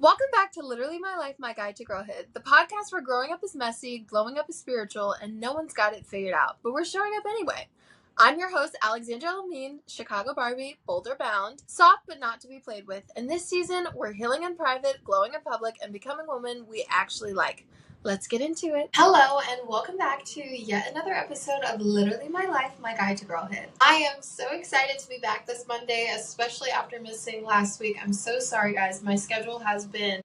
Welcome back to Literally My Life, My Guide to Girlhood, the podcast where growing up is messy, glowing up is spiritual, and no one's got it figured out, but we're showing up anyway. I'm your host, Alexandra El-Amin, Chicago Barbie, Boulder bound, soft but not to be played with, and this season we're healing in private, glowing in public, and becoming women we actually like. Let's get into it. Hello, and welcome back to yet another episode of Literally My Life, My Guide to Girlhood. I am so excited to be back this Monday, especially after missing last week. I'm so sorry, guys. My schedule has been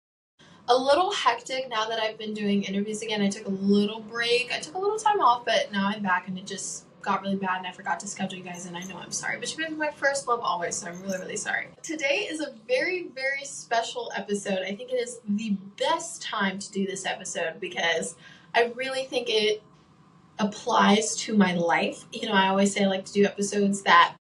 a little hectic now that I've been doing interviews again. I took a little break. I took a little time off, but now I'm back and it just got really bad and I forgot to schedule you guys, and I know I'm sorry, but you guys are my first love always, so I'm really, really sorry. Today is a very, very special episode. I think it is the best time to do this episode because I really think it applies to my life. You know, I always say I like to do episodes that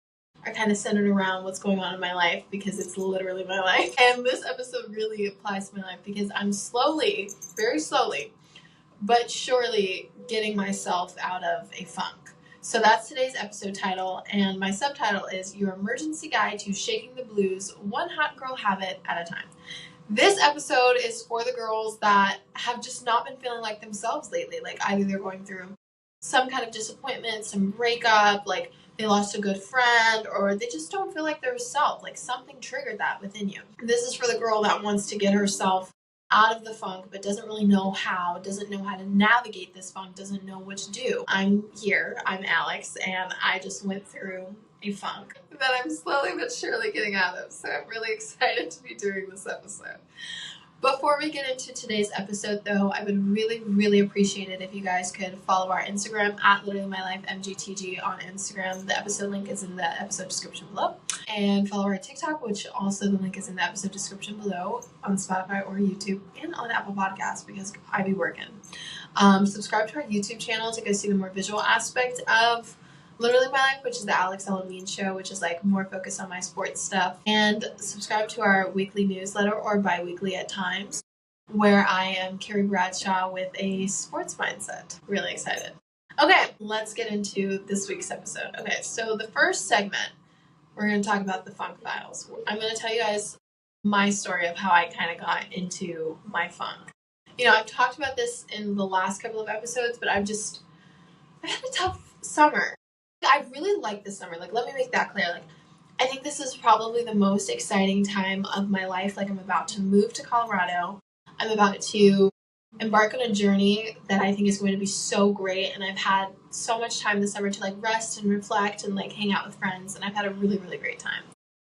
are kind of centered around what's going on in my life because it's literally my life. And this episode really applies to my life because I'm slowly, very slowly, but surely getting myself out of a funk. So that's today's episode title, and my subtitle is Your Emergency Guide to Shaking the Blues, One Hot Girl Habit at a Time. This episode is for the girls that have just not been feeling like themselves lately. Like either they're going through some kind of disappointment, some breakup, like they lost a good friend, or they just don't feel like they're herself. Like something triggered that within you. This is for the girl that wants to get herself out of the funk, but doesn't really know how, doesn't know how to navigate this funk, doesn't know what to do. I'm here, I'm Alex, and I just went through a funk that I'm slowly but surely getting out of. So I'm really excited to be doing this episode. Before we get into today's episode, though, I would really, really appreciate it if you guys could follow our Instagram at Literally My Life MGTG on Instagram. The episode link is in the episode description below. And follow our TikTok, which also the link is in the episode description below on Spotify or YouTube and on Apple Podcasts because I be working. Subscribe to our YouTube channel to go see the more visual aspect of Literally My Life, which is the Alex El-Amin show, which is like more focused on my sports stuff. And subscribe to our weekly newsletter or bi-weekly at times, where I am Carrie Bradshaw with a sports mindset. Really excited. Okay, let's get into this week's episode. Okay, so the first segment, we're going to talk about the funk files. I'm going to tell you guys my story of how I kind of got into my funk. You know, I've talked about this in the last couple of episodes, but I've had a tough summer. I really like this summer. Like, let me make that clear. Like, I think this is probably the most exciting time of my life. Like, I'm about to move to Colorado. I'm about to embark on a journey that I think is going to be so great. And I've had so much time this summer to like rest and reflect and like hang out with friends. And I've had a really, really great time.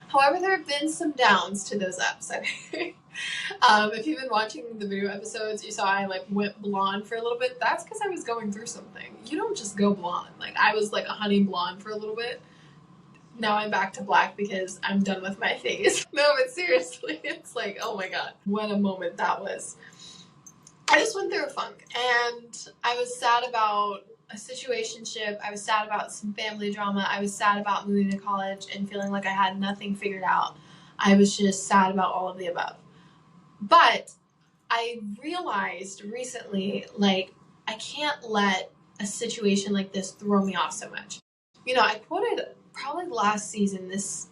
However, there have been some downs to those ups. If you've been watching the video episodes, you saw I like went blonde for a little bit. That's because I was going through something. You don't just go blonde. Like I was like a honey blonde for a little bit. Now I'm back to black because I'm done with my phase. No, but seriously, it's like, oh my god, what a moment that was. I just went through a funk and I was sad about a situationship. I was sad about some family drama. I was sad about moving to college and feeling like I had nothing figured out. I was just sad about all of the above. But I realized recently, like, I can't let a situation like this throw me off so much. You know, I quoted probably last season this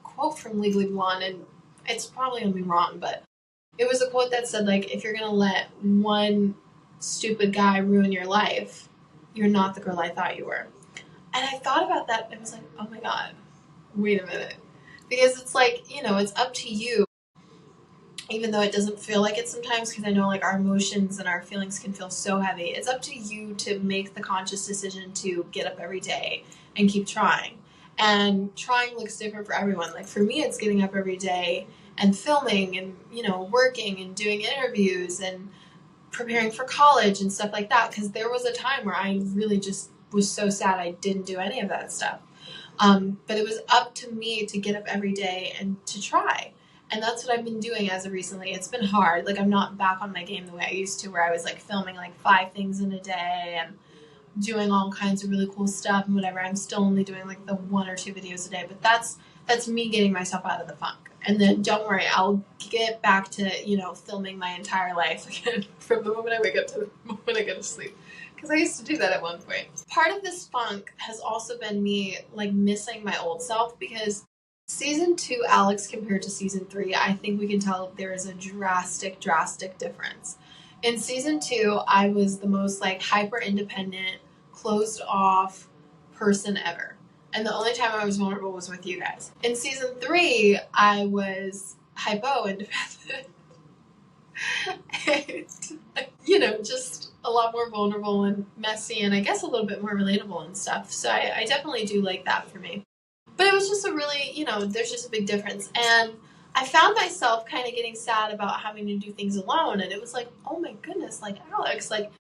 quote from Legally Blonde, and it's probably going to be wrong, but it was a quote that said, like, if you're going to let one stupid guy ruin your life, you're not the girl I thought you were. And I thought about that and was like, oh my god, wait a minute. Because it's like, you know, it's up to you, even though it doesn't feel like it sometimes, because I know like our emotions and our feelings can feel so heavy. It's up to you to make the conscious decision to get up every day and keep trying. And trying looks different for everyone. Like for me, it's getting up every day and filming and, you know, working and doing interviews and preparing for college and stuff like that. Because there was a time where I really just was so sad I didn't do any of that stuff. But it was up to me to get up every day and to try. And that's what I've been doing as of recently. It's been hard. Like, I'm not back on my game the way I used to, where I was, like, filming, like, 5 things in a day and doing all kinds of really cool stuff and whatever. I'm still only doing, like, the 1 or 2 videos a day. But that's me getting myself out of the funk. And then, don't worry, I'll get back to, you know, filming my entire life again from the moment I wake up to the moment I go to sleep. Because I used to do that at one point. Part of this funk has also been me, like, missing my old self because Season 2 Alex compared to season 3, I think we can tell there is a drastic difference. In season 2, I was the most like hyper independent, closed off person ever. And the only time I was vulnerable was with you guys. In season 3, I was hypo independent. And, just a lot more vulnerable and messy, and I guess a little bit more relatable and stuff. So I definitely do like that for me. But it was just a really, there's just a big difference. And I found myself kind of getting sad about having to do things alone. And it was like, oh my goodness, like Alex, like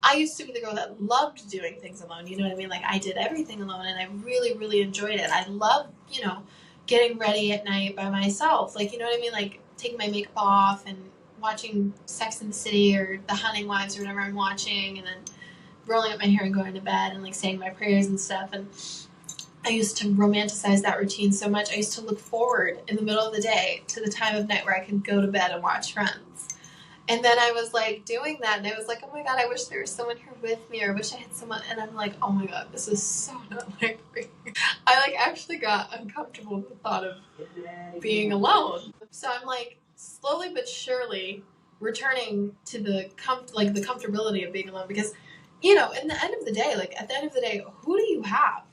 I used to be the girl that loved doing things alone. You know what I mean? Like I did everything alone and I really, really enjoyed it. I loved, getting ready at night by myself. Like, you know what I mean? Like taking my makeup off and watching Sex and the City or The Hunting Wives or whatever I'm watching, and then rolling up my hair and going to bed and like saying my prayers and stuff. And I used to romanticize that routine so much. I used to look forward in the middle of the day to the time of night where I could go to bed and watch Friends. And then I was like doing that and I was like, oh my God, I wish there was someone here with me, or I wish I had someone. And I'm like, oh my God, this is so not like me. I like actually got uncomfortable with the thought of being alone. So I'm like slowly but surely returning to the comfortability of being alone, because, in the end of the day, like at the end of the day, who do you have?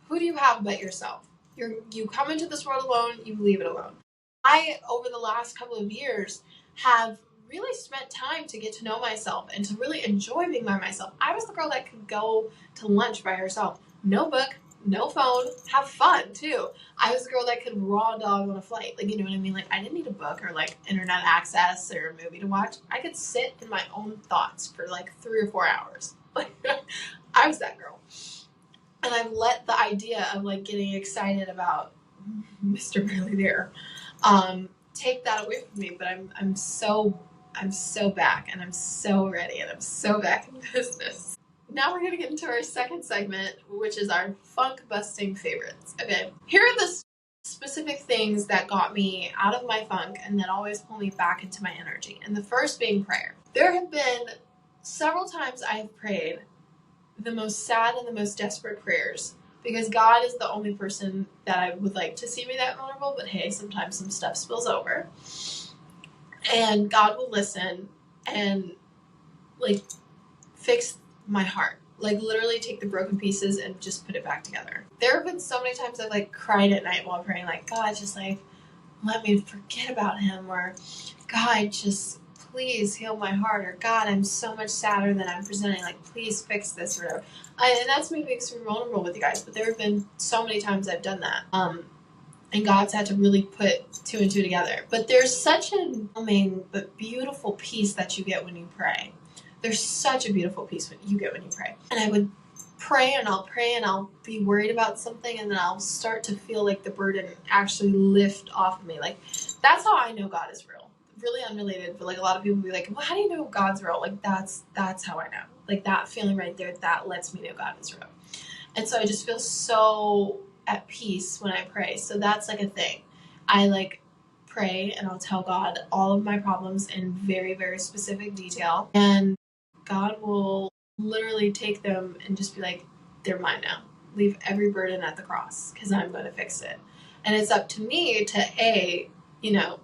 Who do you have but yourself? You come into this world alone, you leave it alone. I, over the last couple of years, have really spent time to get to know myself and to really enjoy being by myself. I was the girl that could go to lunch by herself. No book, no phone, have fun too. I was the girl that could raw dog on a flight. Like, you know what I mean? Like, I didn't need a book or like internet access or a movie to watch. I could sit in my own thoughts for like 3 or 4 hours. Like, I was that girl. And I've let the idea of like getting excited about Mr. Barely There take that away from me. But I'm so back, and I'm so ready, and I'm so back in business. Now we're gonna get into our second segment, which is our funk busting favorites. Okay, here are the specific things that got me out of my funk and that always pull me back into my energy. And the first being prayer. There have been several times I have prayed the most sad and the most desperate prayers, because God is the only person that I would like to see me that vulnerable, but hey, sometimes some stuff spills over. And God will listen and like fix my heart. Like literally take the broken pieces and just put it back together. There have been so many times I've like cried at night while praying, like, God, just like let me forget about him, or God, just please heal my heart, or God, I'm so much sadder than I'm presenting, like please fix this, or whatever. And that's me being super vulnerable with you guys, but there have been so many times I've done that. And God's had to really put 2 and 2 together. But there's such a calming but beautiful peace that you get when you pray. There's such a beautiful peace when you get when you pray. And I would pray and I'll be worried about something, and then I'll start to feel like the burden actually lift off of me. Like that's how I know God is real. Really unrelated, but like a lot of people be like, well, how do you know God's real? Like that's how I know. Like that feeling right there, that lets me know God is real. And so I just feel so at peace when I pray. So that's like a thing. I like pray and I'll tell God all of my problems in very, very specific detail. And God will literally take them and just be like, they're mine now. Leave every burden at the cross because I'm going to fix it. And it's up to me to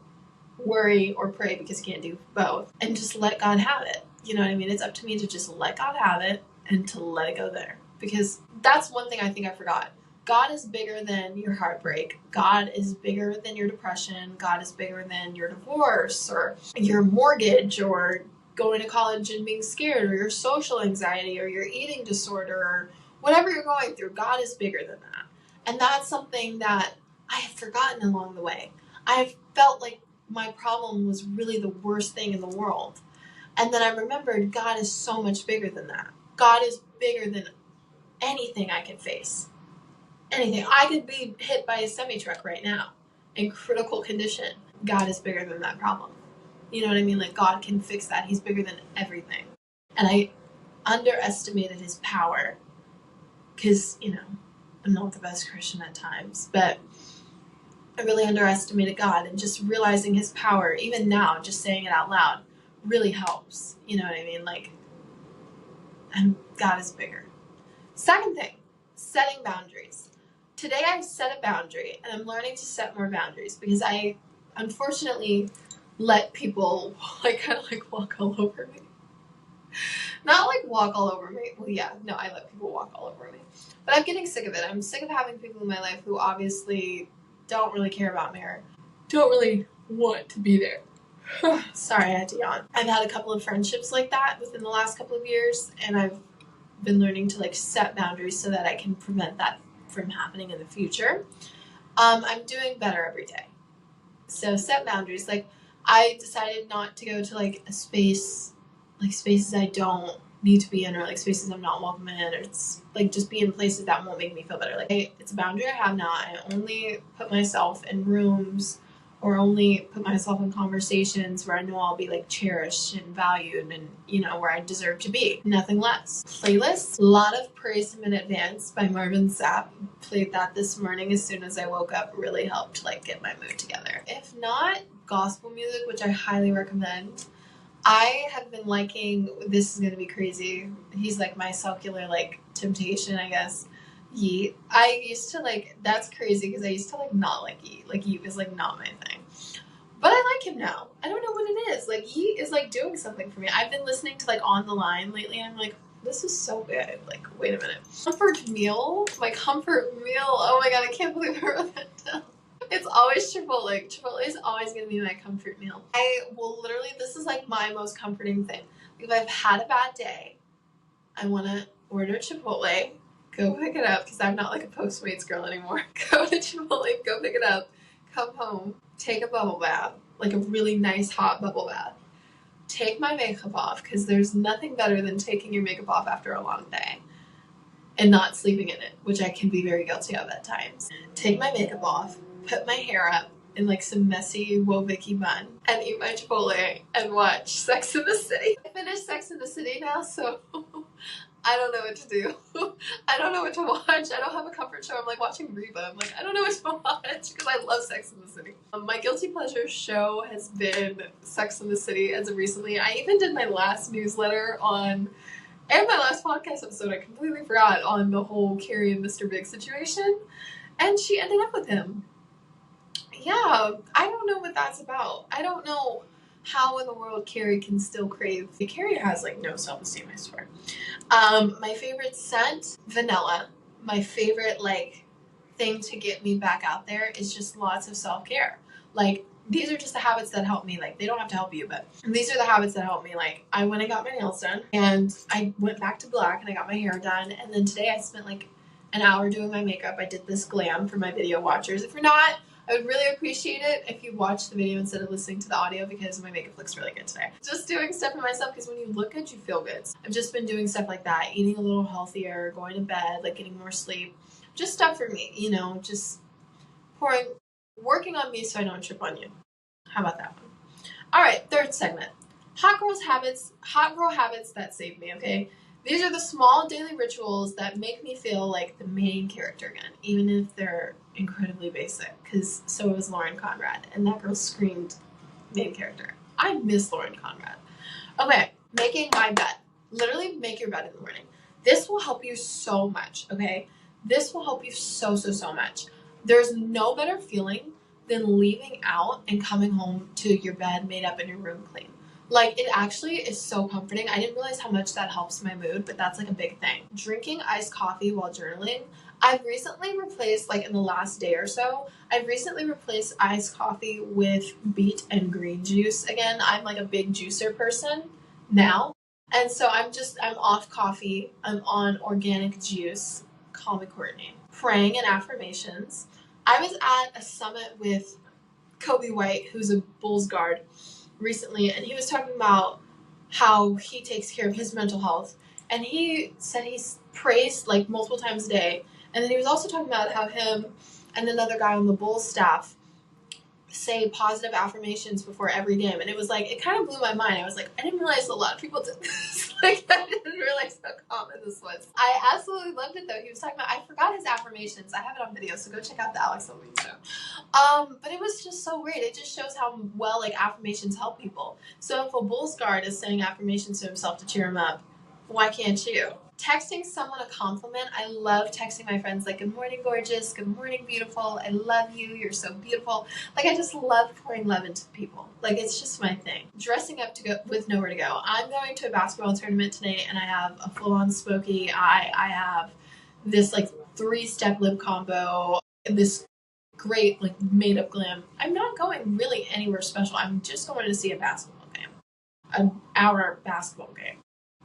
worry or pray, because you can't do both, and just let God have it. You know what I mean? It's up to me to just let God have it and to let it go there. Because that's one thing I think I forgot. God is bigger than your heartbreak. God is bigger than your depression. God is bigger than your divorce or your mortgage or going to college and being scared, or your social anxiety or your eating disorder or whatever you're going through. God is bigger than that. And that's something that I have forgotten along the way. I've felt like my problem was really the worst thing in the world. And then I remembered God is so much bigger than that. God is bigger than anything I can face. Anything. I could be hit by a semi-truck right now in critical condition. God is bigger than that problem. You know what I mean? Like God can fix that. He's bigger than everything. And I underestimated his power because, I'm not the best Christian at times, but I really underestimated God, and just realizing his power, even now, just saying it out loud, really helps. You know what I mean? Like, and God is bigger. Second thing, setting boundaries. Today I set a boundary, and I'm learning to set more boundaries because I unfortunately let people kind of walk all over me. Not walk all over me. Well, yeah, no, I let people walk all over me. But I'm getting sick of it. I'm sick of having people in my life who obviously don't really care about me or don't really want to be there. Sorry, I had to yawn. I've had a couple of friendships like that within the last couple of years, and I've been learning to set boundaries so that I can prevent that from happening in the future. I'm doing better every day. So set boundaries. I decided not to go to a space, spaces I don't need to be in, or spaces I'm not welcome in, or it's just be in places that won't make me feel better. It's a boundary I have now. I only put myself in rooms or only put myself in conversations where I know I'll be cherished and valued and where I deserve to be, nothing less. Playlist, a lot of Praise Him in Advance by Marvin Sapp. Played that this morning as soon as I woke up. Really helped get my mood together. If not, gospel music, which I highly recommend. I have been liking, this is going to be crazy, he's my circular temptation, I guess, Yeet. I used to that's crazy because I used to not like Yeet. Yeet was not my thing. But I like him now. I don't know what it is. Yeet is doing something for me. I've been listening to On the Line lately, and I'm this is so good. Wait a minute. Comfort meal? My comfort meal. Oh my god, I can't believe I wrote that down. It's always Chipotle. Chipotle is always going to be my comfort meal. I will literally, this is my most comforting thing. If I've had a bad day, I want to order Chipotle, go pick it up, because I'm not a Postmates girl anymore. Go to Chipotle, go pick it up, come home, take a bubble bath, a really nice hot bubble bath. Take my makeup off, because there's nothing better than taking your makeup off after a long day and not sleeping in it, which I can be very guilty of at times. Take my makeup off, put my hair up in some messy Wovicki bun, and eat my Chipotle and watch Sex in the City. I finished Sex in the City now, so I don't know what to do. I don't know what to watch. I don't have a comfort show. I'm watching Reba. I'm I don't know what to watch because I love Sex in the City. My guilty pleasure show has been Sex in the City as of recently. I even did my last newsletter and my last podcast episode, I completely forgot, on the whole Carrie and Mr. Big situation. And she ended up with him. Yeah, I don't know what that's about. I don't know how in the world Carrie can still crave. Carrie has no self-esteem, I swear. My favorite scent, vanilla. My favorite thing to get me back out there is just lots of self-care. These are just the habits that help me. They don't have to help you, but these are the habits that help me. I went and got my nails done, and I went back to black, and I got my hair done, and then today I spent an hour doing my makeup. I did this glam for my video watchers. If you're not, I would really appreciate it if you watch the video instead of listening to the audio, because my makeup looks really good today. Just doing stuff for myself, because when you look good, you feel good. I've just been doing stuff like that, eating a little healthier, going to bed, getting more sleep. Just stuff for me, just working on me so I don't trip on you. How about that one? All right, third segment. Hot girl habits that save me, okay? These are the small daily rituals that make me feel like the main character again, even if they're incredibly basic, because so was Lauren Conrad, and that girl screamed main character. I miss Lauren Conrad. Okay, making my bed. Literally make your bed in the morning. This will help you so much, okay? This will help you so much. There's no better feeling than leaving out and coming home to your bed made up and your room clean. It actually is so comforting. I didn't realize how much that helps my mood, but that's a big thing. Drinking iced coffee while journaling. I've recently replaced, in the last day or so, I've recently replaced iced coffee with beet and green juice. Again, I'm a big juicer person now. And so I'm off coffee. I'm on organic juice. Call me Courtney. Praying and affirmations. I was at a summit with Kobe White, who's a Bulls guard, recently, and he was talking about how he takes care of his mental health, and he said he prays multiple times a day, and then he was also talking about how him and another guy on the Bulls staff say positive affirmations before every game, and it was it kind of blew my mind. I was I didn't realize a lot of people did this. I didn't realize how common this was. I absolutely loved it though. He was talking about, I forgot his affirmations. I have it on video, so go check out the Alex El-Amin show. But it was just so great. It just shows how well affirmations help people. So if a Bulls guard is saying affirmations to himself to cheer him up, why can't you? texting someone a compliment. I love texting my friends like, good morning, gorgeous. Good morning, beautiful. I love you. You're so beautiful. Like, I just love pouring love into people. Like, it's just my thing. Dressing up to go with nowhere to go. I'm going to a basketball tournament today, and I have a full-on smoky eye. I have this like 3-step lip combo, this great like made-up glam. I'm not going really anywhere special. I'm just going to see a basketball game. An hour basketball game.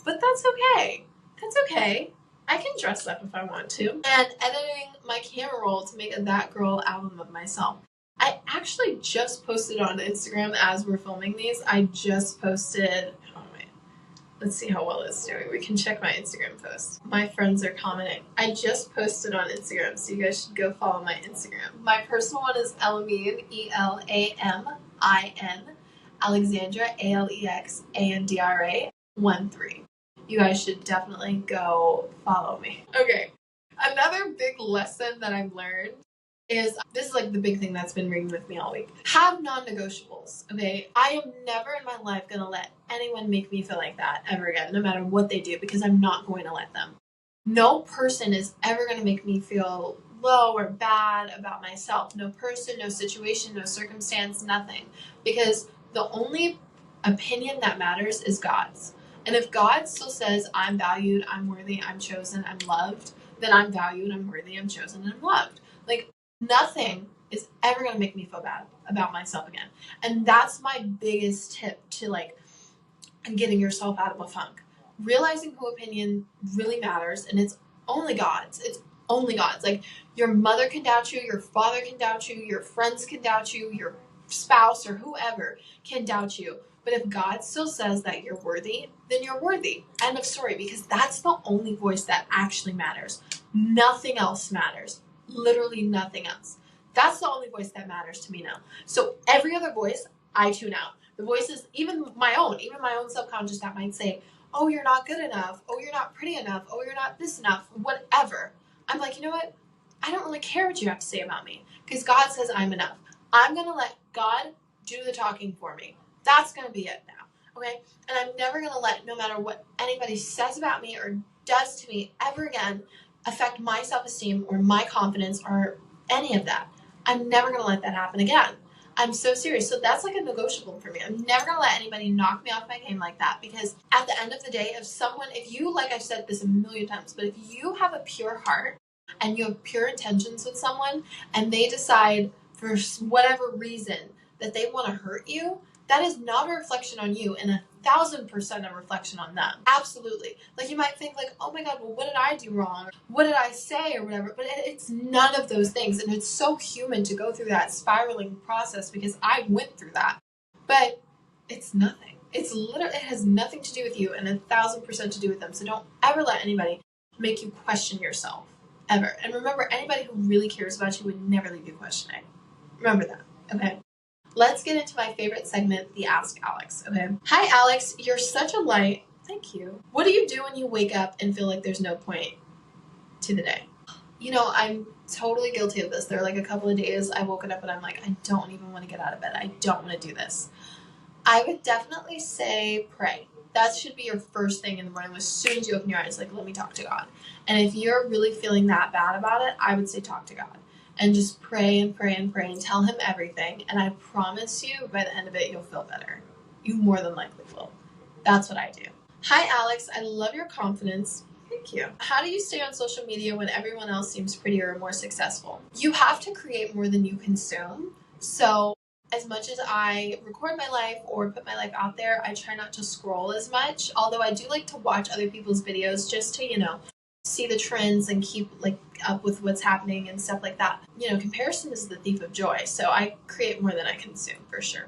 But that's okay. That's okay. I can dress up if I want to. And editing my camera roll to make a That Girl album of myself. I actually just posted on Instagram as we're filming these. I just posted, oh wait, let's see how well it's doing. We can check my Instagram post. My friends are commenting. I just posted on Instagram, so you guys should go follow my Instagram. My personal one is El-Amin, E-L-A-M-I-N, Alexandra, A-L-E-X-A-N-D-R-A, 1-3. You guys should definitely go follow me. Okay, another big lesson that I've learned is, this is like the big thing that's been ringing with me all week. Have non-negotiables, okay? I am never in my life gonna let anyone make me feel like that ever again, no matter what they do, because I'm not going to let them. No person is ever gonna make me feel low or bad about myself. No person, no situation, no circumstance, nothing. Because the only opinion that matters is God's. And if God still says, I'm valued, I'm worthy, I'm chosen, I'm loved, then I'm valued, I'm worthy, I'm chosen, and I'm loved. Like, nothing is ever going to make me feel bad about myself again. And that's my biggest tip to, like, getting yourself out of a funk. Realizing who opinion really matters, and it's only God's. It's only God's. Like, your mother can doubt you, your father can doubt you, your friends can doubt you, your spouse or whoever can doubt you. But if God still says that you're worthy, then you're worthy. End of story. Because that's the only voice that actually matters. Nothing else matters. Literally nothing else. That's the only voice that matters to me now. So every other voice, I tune out. The voices, even my own subconscious that might say, oh, you're not good enough. Oh, you're not pretty enough. Oh, you're not this enough. Whatever. I'm like, you know what? I don't really care what you have to say about me. Because God says I'm enough. I'm going to let God do the talking for me. That's going to be it now, okay? And I'm never going to let, no matter what anybody says about me or does to me ever again, affect my self-esteem or my confidence or any of that. I'm never going to let that happen again. I'm so serious. So that's like a negotiable for me. I'm never going to let anybody knock me off my game like that, because at the end of the day, if you, like I've said this a million times, but if you have a pure heart and you have pure intentions with someone and they decide for whatever reason that they want to hurt you, that is not a reflection on you and 1,000% a reflection on them. Absolutely. Like, you might think like, oh my God, well, what did I do wrong? What did I say or whatever? But it's none of those things. And it's so human to go through that spiraling process, because I went through that. But it's nothing. It has nothing to do with you and 1,000% to do with them. So don't ever let anybody make you question yourself. Ever. And remember, anybody who really cares about you would never leave you questioning. Remember that, okay? Let's get into my favorite segment, the Ask Alex, okay? Hi, Alex. You're such a light. Thank you. What do you do when you wake up and feel like there's no point to the day? You know, I'm totally guilty of this. There are like a couple of days I woke up and I'm like, I don't even want to get out of bed. I don't want to do this. I would definitely say pray. That should be your first thing in the morning. As soon as you open your eyes, like, let me talk to God. And if you're really feeling that bad about it, I would say talk to God. And just pray and pray and pray and tell him everything. And I promise you, by the end of it, you'll feel better. You more than likely will. That's what I do. Hi, Alex. I love your confidence. Thank you. How do you stay on social media when everyone else seems prettier or more successful? You have to create more than you consume. So as much as I record my life or put my life out there, I try not to scroll as much. Although I do like to watch other people's videos just to, see the trends and keep like up with what's happening and stuff like that. Comparison is the thief of joy. So I create more than I consume, for sure.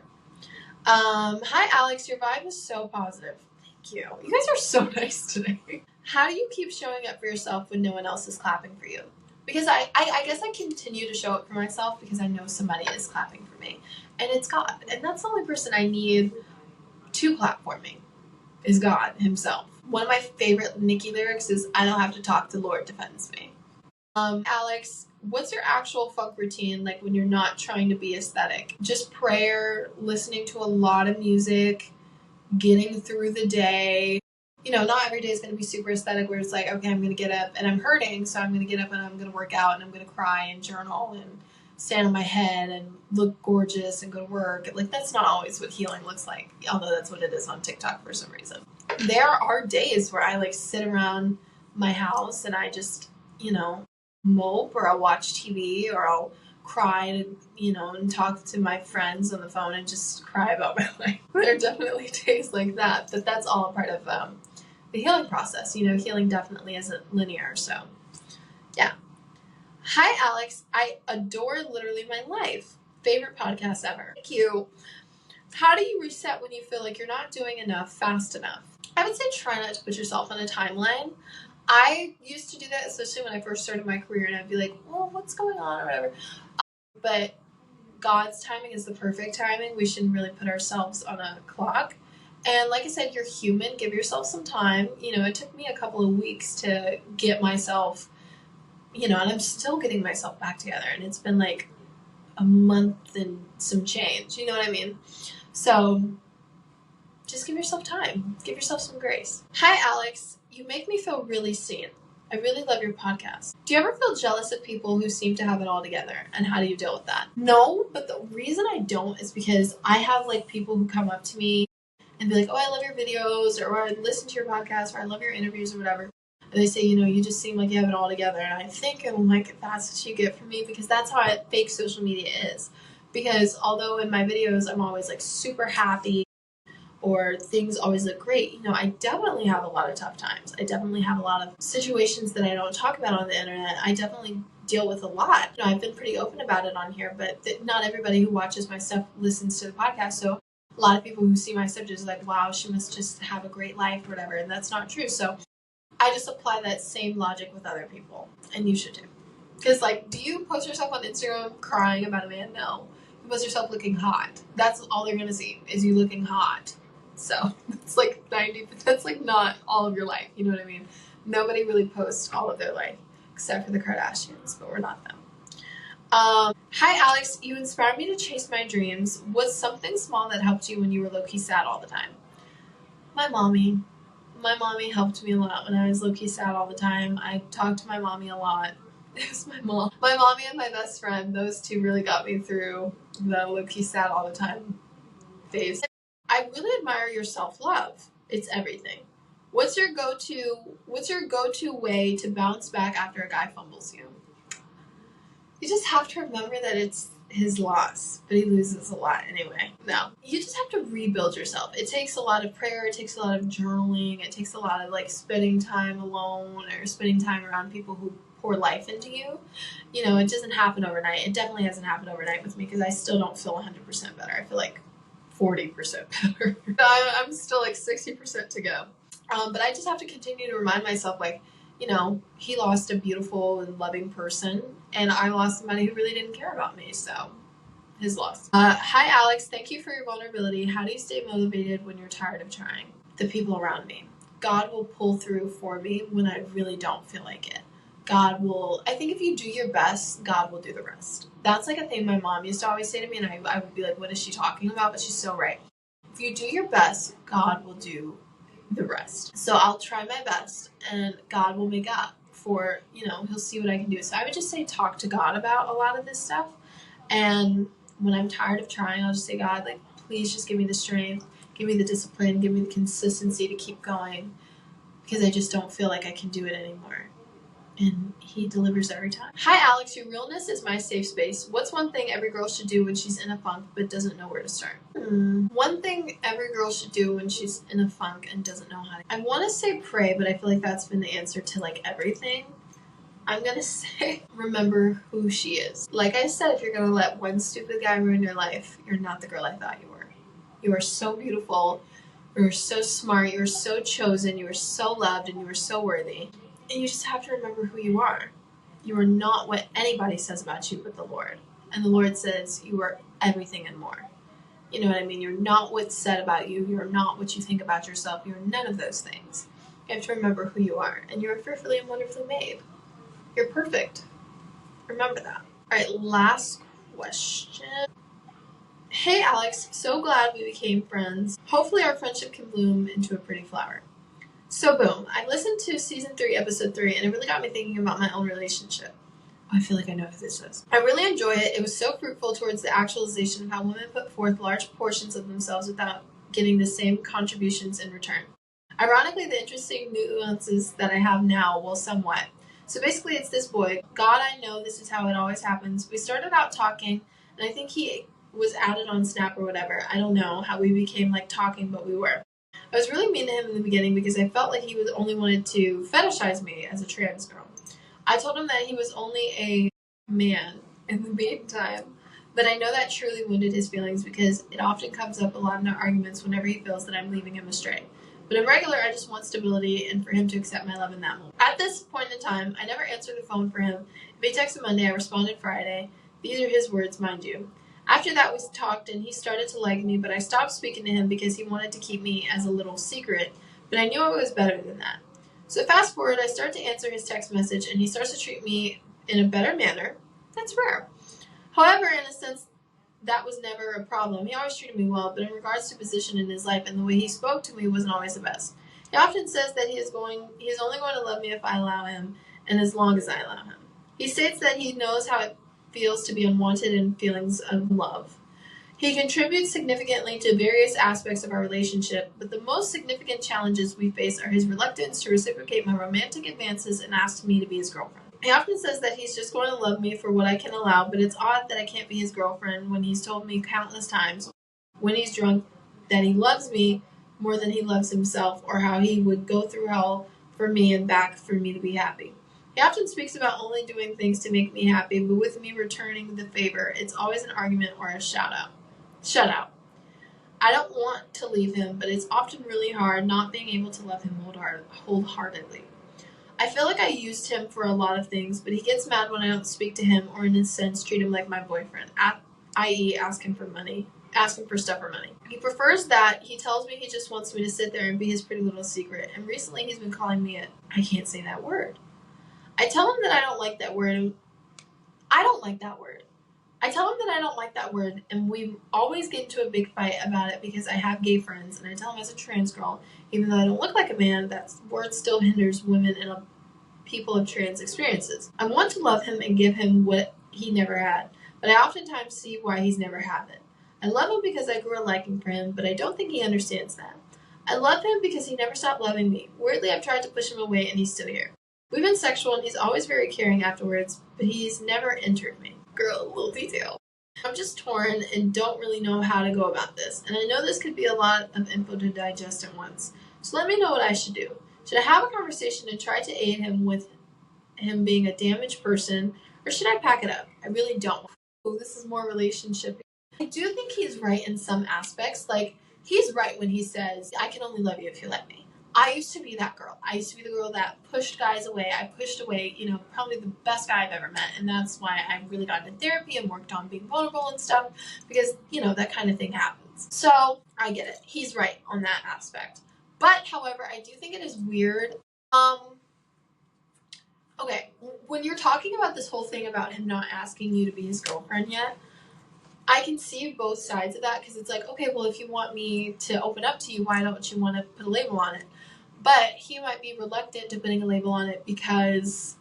Hi, Alex. Your vibe is so positive. Thank you. You guys are so nice today. How do you keep showing up for yourself when no one else is clapping for you? Because I guess I continue to show up for myself because I know somebody is clapping for me. And it's God. And that's the only person I need to clap for me, is God himself. One of my favorite Nicki lyrics is, I don't have to talk, the Lord defends me. Alex, what's your actual funk routine like when you're not trying to be aesthetic? Just prayer, listening to a lot of music, getting through the day, not every day is going to be super aesthetic where it's like, okay, I'm going to get up and I'm hurting, so I'm going to get up and I'm going to work out and I'm going to cry and journal and stand on my head and look gorgeous and go to work. Like, that's not always what healing looks like, although that's what it is on TikTok for some reason. There are days where I like sit around my house and I just, mope, or I'll watch TV, or I'll cry and, and talk to my friends on the phone and just cry about my life. There are definitely days like that, but that's all a part of the healing process. Healing definitely isn't linear. So, yeah. Hi, Alex. I adore Literally My Life. Favorite podcast ever. Thank you. How do you reset when you feel like you're not doing enough fast enough? I would say try not to put yourself on a timeline. I used to do that, especially when I first started my career, and I'd be like, well, what's going on or whatever. But God's timing is the perfect timing. We shouldn't really put ourselves on a clock. And like I said, you're human. Give yourself some time. It took me a couple of weeks to get myself, and I'm still getting myself back together. And it's been like a month and some change. You know what I mean? So just give yourself time. Give yourself some grace. Hi, Alex. You make me feel really seen. I really love your podcast. Do you ever feel jealous of people who seem to have it all together? And how do you deal with that? No, but the reason I don't is because I have like people who come up to me and be like, oh, I love your videos, or I listen to your podcast, or I love your interviews, or whatever. And they say, you just seem like you have it all together. And I think I'm like, that's what you get from me, because that's how fake social media is. Because although in my videos I'm always like super happy, or things always look great, I definitely have a lot of tough times. I definitely have a lot of situations that I don't talk about on the internet. I definitely deal with a lot. I've been pretty open about it on here, but not everybody who watches my stuff listens to the podcast. So a lot of people who see my stuff just like, wow, she must just have a great life or whatever. And that's not true. So I just apply that same logic with other people. And you should too. Because like, do you post yourself on Instagram crying about a man? No. You post yourself looking hot. That's all they're going to see is you looking hot. So it's like 90, but that's like not all of your life. You know what I mean? Nobody really posts all of their life except for the Kardashians, but we're not them. Hi, Alex. You inspired me to chase my dreams. What's something small that helped you when you were low-key sad all the time? My mommy. My mommy helped me a lot when I was low-key sad all the time. I talked to my mommy a lot. It was my mom. My mommy and my best friend, those two really got me through the low-key sad all the time phase. I really admire your self-love. It's everything. What's your go-to way to bounce back after a guy fumbles you? You just have to remember that it's his loss, but he loses a lot anyway. No. You just have to rebuild yourself. It takes a lot of prayer, it takes a lot of journaling, it takes a lot of like spending time alone or spending time around people who pour life into you. It doesn't happen overnight. It definitely hasn't happened overnight with me, because I still don't feel 100% better. I feel like 40% better. I'm still like 60% to go. But I just have to continue to remind myself, like, he lost a beautiful and loving person, and I lost somebody who really didn't care about me. So his loss. Hi, Alex. Thank you for your vulnerability. How do you stay motivated when you're tired of trying? The people around me. God will pull through for me when I really don't feel like it. I think if you do your best, God will do the rest. That's like a thing my mom used to always say to me, and I would be like, what is she talking about? But she's so right. If you do your best, God will do the rest. So I'll try my best, and God will make up for, he'll see what I can do. So I would just say talk to God about a lot of this stuff. And when I'm tired of trying, I'll just say, God, like, please just give me the strength, give me the discipline, give me the consistency to keep going, because I just don't feel like I can do it anymore. And he delivers every time. Hi, Alex. Your realness is my safe space. What's one thing every girl should do when she's in a funk but doesn't know where to start? One thing every girl should do when she's in a funk and doesn't know how to... I want to say pray, but I feel like that's been the answer to like everything. I'm going to say remember who she is. Like I said, if you're going to let one stupid guy ruin your life, you're not the girl I thought you were. You are so beautiful. You are so smart. You are so chosen. You are so loved, and you are so worthy. And you just have to remember who you are. You are not what anybody says about you but the Lord. And the Lord says you are everything and more. You know what I mean? You're not what's said about you. You're not what you think about yourself. You're none of those things. You have to remember who you are. And you're fearfully and wonderfully made. You're perfect. Remember that. All right, last question. Hey, Alex. So glad we became friends. Hopefully our friendship can bloom into a pretty flower. So boom, I listened to season 3, episode 3, and it really got me thinking about my own relationship. I feel like I know who this is. I really enjoy it. It was so fruitful towards the actualization of how women put forth large portions of themselves without getting the same contributions in return. Ironically, the interesting nuances that I have now will somewhat. So basically, it's this boy. God, I know this is how it always happens. We started out talking, and I think he was added on Snap or whatever. I don't know how we became like talking, but we were. I was really mean to him in the beginning because I felt like he was only wanted to fetishize me as a trans girl. I told him that he was only a man in the meantime, but I know that truly wounded his feelings because it often comes up a lot in our arguments whenever he feels that I'm leaving him astray. But in regular, I just want stability and for him to accept my love in that moment. At this point in time, I never answered the phone for him. If he texted Monday, I responded Friday. These are his words, mind you. After that, we talked and he started to like me, but I stopped speaking to him because he wanted to keep me as a little secret, but I knew I was better than that. So fast forward, I start to answer his text message and he starts to treat me in a better manner. That's rare. However, in a sense, that was never a problem. He always treated me well, but in regards to position in his life and the way he spoke to me wasn't always the best. He often says that he is only going to love me if I allow him and as long as I allow him. He states that he knows how it feels to be unwanted and feelings of love. He contributes significantly to various aspects of our relationship, but the most significant challenges we face are his reluctance to reciprocate my romantic advances and ask me to be his girlfriend. He often says that he's just going to love me for what I can allow, but it's odd that I can't be his girlfriend when he's told me countless times when he's drunk that he loves me more than he loves himself, or how he would go through hell for me and back for me to be happy. He often speaks about only doing things to make me happy, but with me returning the favor, it's always an argument or a shout out. I don't want to leave him, but it's often really hard not being able to love him wholeheartedly. I feel like I used him for a lot of things, but he gets mad when I don't speak to him or in a sense treat him like my boyfriend, i.e. ask him for stuff or money. He prefers that. He tells me he just wants me to sit there and be his pretty little secret, and recently he's been calling me I can't say that word. I tell him that I don't like that word. I don't like that word. I tell him that I don't like that word, and we always get into a big fight about it because I have gay friends, and I tell him as a trans girl, even though I don't look like a man, that word still hinders women and people of trans experiences. I want to love him and give him what he never had, but I oftentimes see why he's never had it. I love him because I grew a liking for him, but I don't think he understands that. I love him because he never stopped loving me. Weirdly, I've tried to push him away, and he's still here. We've been sexual, and he's always very caring afterwards, but he's never entered me. Girl, a little detail. I'm just torn and don't really know how to go about this, and I know this could be a lot of info to digest at once, so let me know what I should do. Should I have a conversation and try to aid him with him being a damaged person, or should I pack it up? I really don't. Oh, this is more relationship. I do think he's right in some aspects. Like, he's right when he says, I can only love you if you let me. I used to be that girl. I used to be the girl that pushed guys away. I pushed away, probably the best guy I've ever met. And that's why I really got into therapy and worked on being vulnerable and stuff, because, that kind of thing happens. So I get it. He's right on that aspect. But, however, I do think it is weird. Okay, when you're talking about this whole thing about him not asking you to be his girlfriend yet, I can see both sides of that, because it's like, okay, well, if you want me to open up to you, why don't you want to put a label on it? But he might be reluctant to putting a label on it because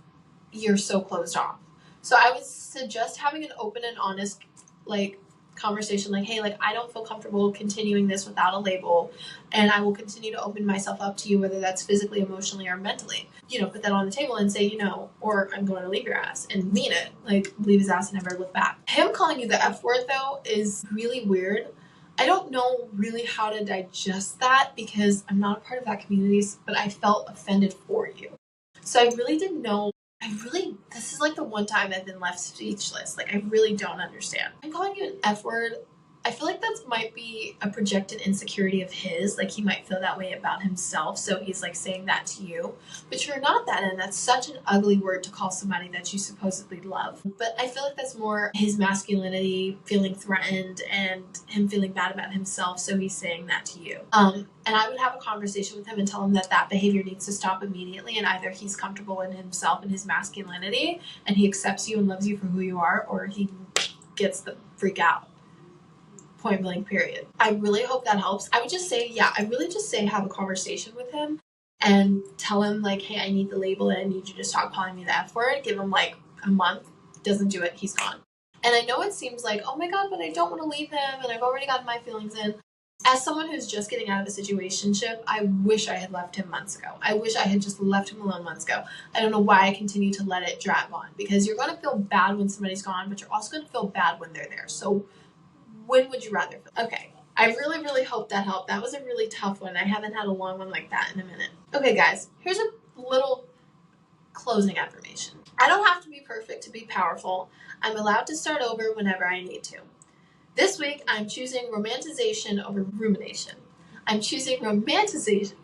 you're so closed off. So I would suggest having an open and honest, conversation, hey, I don't feel comfortable continuing this without a label, and I will continue to open myself up to you, whether that's physically, emotionally, or mentally. Put that on the table and say, or I'm going to leave your ass, and mean it. Leave his ass and never look back. Him calling you the F word, though, is really weird. I don't know really how to digest that because I'm not a part of that community, but I felt offended for you. So I really didn't know. This is the one time I've been left speechless. I really don't understand. I'm calling you an F word. I feel like that might be a projected insecurity of his. He might feel that way about himself, so he's saying that to you. But you're not that, and that's such an ugly word to call somebody that you supposedly love. But I feel like that's more his masculinity feeling threatened and him feeling bad about himself, so he's saying that to you. And I would have a conversation with him and tell him that behavior needs to stop immediately, and either he's comfortable in himself and his masculinity, and he accepts you and loves you for who you are, or he gets the freak out. Point blank, period. I really hope that helps. I would just say, have a conversation with him. and tell him like, hey, I need the label and I need you to stop calling me the F word. Give him like a month. Doesn't do it, he's gone. And I know it seems like, oh my god, but I don't want to leave him and I've already gotten my feelings in. As someone who's just getting out of a situationship, I wish I had left him months ago. I wish I had just left him alone months ago. I don't know why I continue to let it drag on, because you're going to feel bad when somebody's gone, but you're also going to feel bad when they're there. So when would you rather feel? Okay. I really, really hope that helped. That was a really tough one. I haven't had a long one like that in a minute. Okay, guys, here's a little closing affirmation. I don't have to be perfect to be powerful. I'm allowed to start over whenever I need to. This week, I'm choosing romanticization over rumination. I'm choosing romanticizing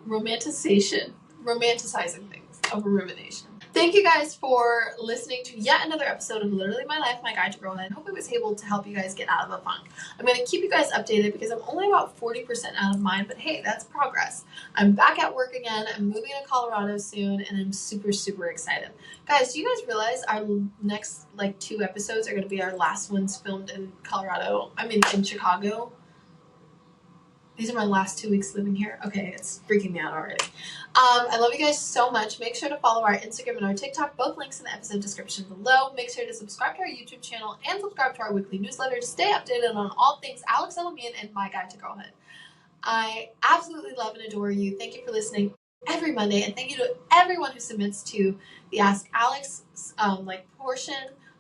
things over rumination. Thank you guys for listening to yet another episode of Literally My Life, My Guide to Girlhood. I hope I was able to help you guys get out of a funk. I'm going to keep you guys updated because I'm only about 40% out of mine, but hey, that's progress. I'm back at work again. I'm moving to Colorado soon, and I'm super, super excited. Guys, do you guys realize our next 2 episodes are going to be our last ones filmed in in Chicago? These are my last 2 weeks living here. Okay, it's freaking me out already. I love you guys so much. Make sure to follow our Instagram and our TikTok, both links in the episode description below. Make sure to subscribe to our YouTube channel and subscribe to our weekly newsletter to stay updated on all things Alexandra El-Amin and My Guide to Girlhood. I absolutely love and adore you. Thank you for listening every Monday, and thank you to everyone who submits to the Ask Alex portion.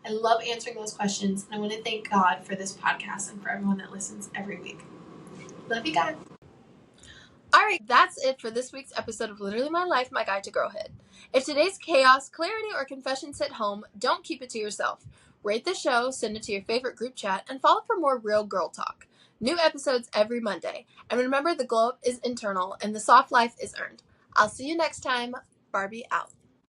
I love answering those questions, and I want to thank God for this podcast and for everyone that listens every week. Love you guys. Alright, that's it for this week's episode of Literally My Life, My Guide to Girlhood. If today's chaos, clarity, or confessions hit home, don't keep it to yourself. Rate the show, send it to your favorite group chat, and follow for more real girl talk. New episodes every Monday. And remember, the glow up is internal and the soft life is earned. I'll see you next time. Barbie out.